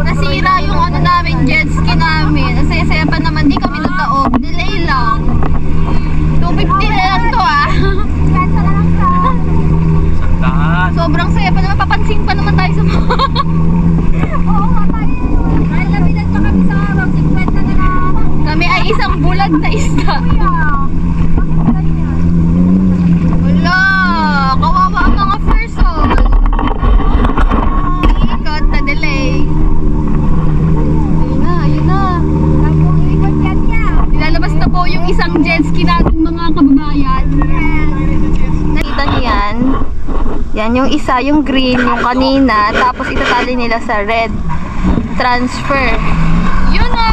Nasira yung ano namin, jet ski namin. Saya-saya pa naman, di kami nagka-off. Delay lang. 250 na lang to ah. Sobrang saya pa naman, papansin pa naman tayo sa mga. Oo nga tayo. Kahit labinan pa kami sa araw, 50 na lang. Kami ay isang bulag na isda. Wala, kawawa ang mga person. Ikot na delay. Ayun na. Nilalabas na po yung isang jet ski natin mga kababayan. Nakita niyo yan? Yan yung isa, yung green, yung kanina. Tapos itatali nila sa red. Transfer. Yun na!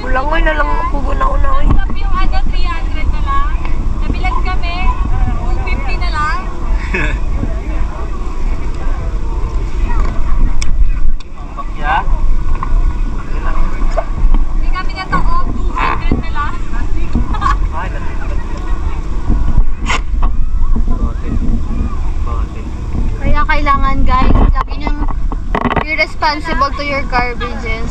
Bulangoy na lang ako guna-una. Yung ano, 300 na lang. Nabilan kami, 250 na lang. Bakya? Hindi kami nataob, 200 na lang. Ay, Kaya kailangan guys, lagi niyong be responsible to your garbages.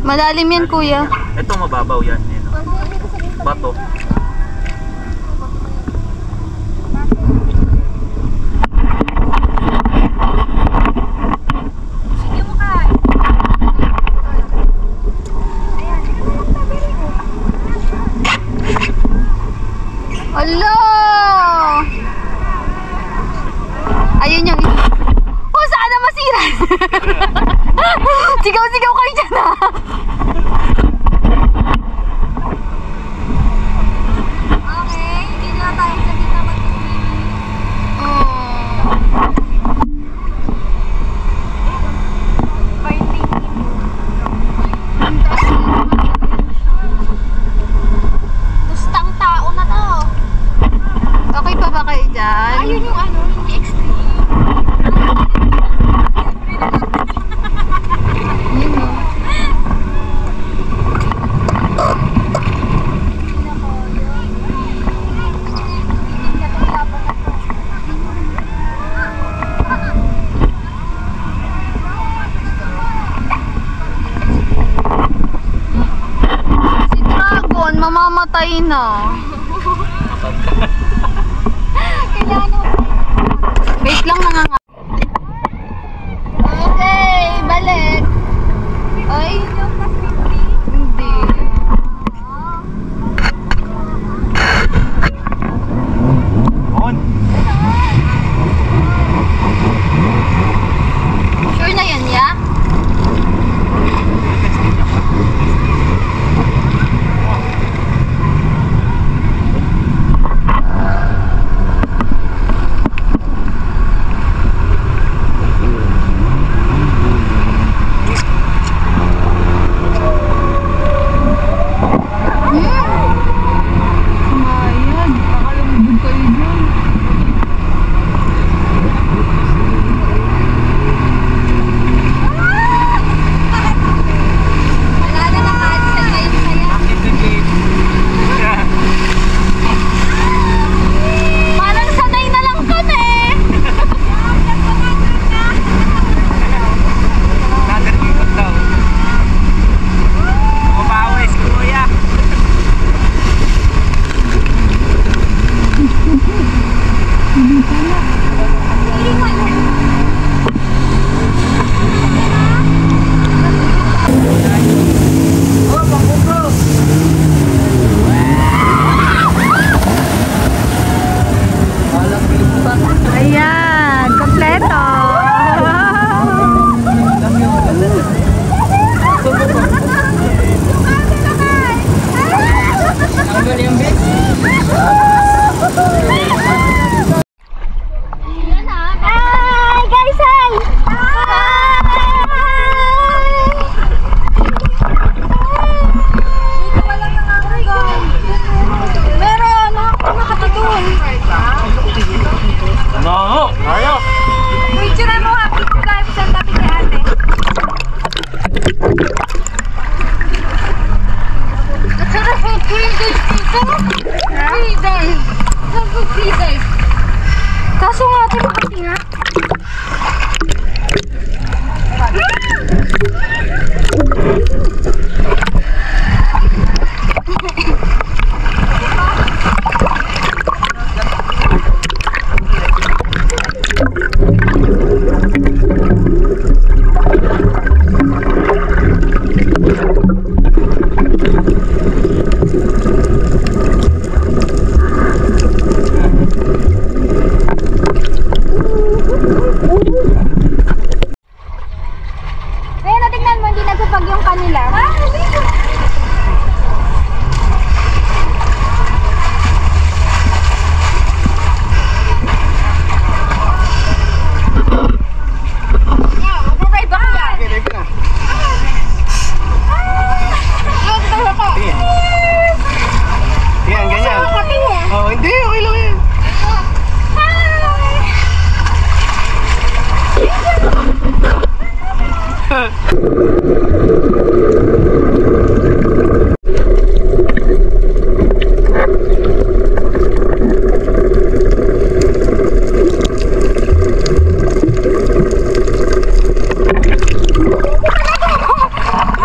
Malalim yan kuya. ito mababaw yan. Bato. Hello! Ayun yung oh, sana masira! Sigaw-sigaw kayo dyan ha! Okay, hindi na tayo sa dito mag-swimming. Gustang tao na to. Okay pa ba kayo dyan? Ayun yung ano, hindi extreme. Yun o. Si Dragon, mamamatay na. Wait lang mga nga. Okay, balik. Ay, hindi. On. Sure na yan, ya?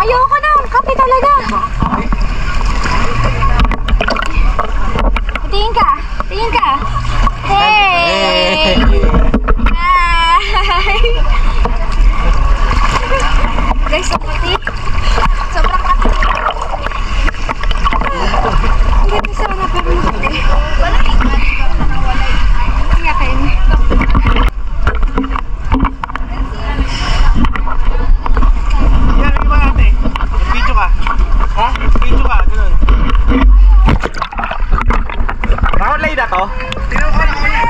Ayoko na, kape talaga. Tingin ka, tingin ka. Hey! Hi! Guys, so puti. Sobrang kati. Ang ganda sana pero puti. Wala iyakin. Yan, iba ate. Video ka. Ha? Video ka, ganun. Naka-online na to? Tino ko naka-online.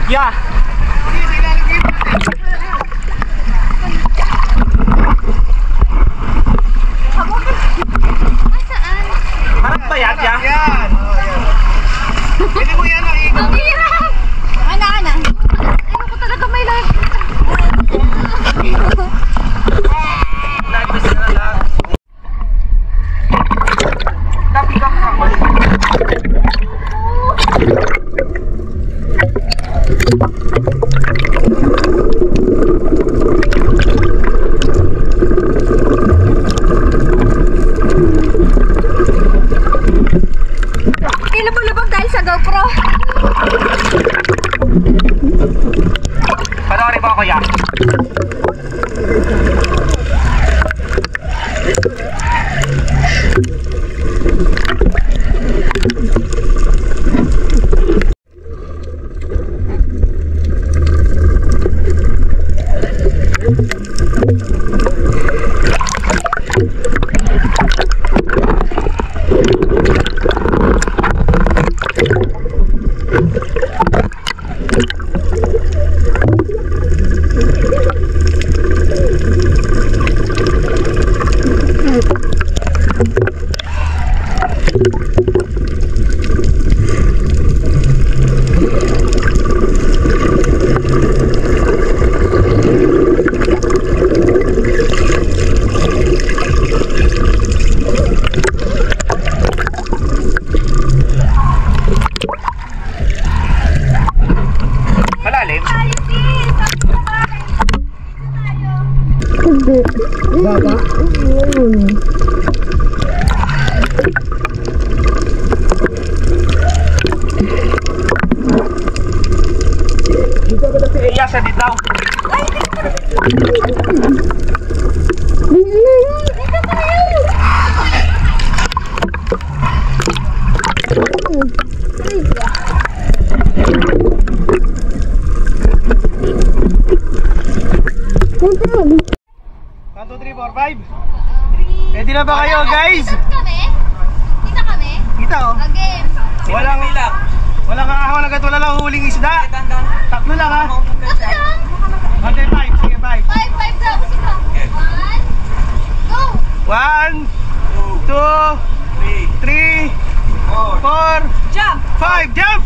Yeah. Harap ba yan? Yan. Pwede mo yan nakikita. Ang hirap! Ana. Ano ko talaga may live? Live na sila lang. Tapi ka. Lubog dahil sa GoPro. Panoorin mo ako ya. Malalim? Baba? Dito ba si Eya sa dito? One, two, three, four, five. Ready na ba kayo, guys? Kita kami? Kita oh. Again. Walang ahon agad, wala lang huling isda. Tatlo lang ha. Kasi lang. Okay, five. Sige, five. 5 daw. Kasi ka. 1. Go. 1, 2, 3, 4, Jump! 5, jump!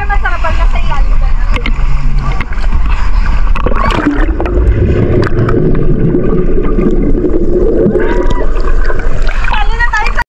masarap pag nasa ilalim ka na.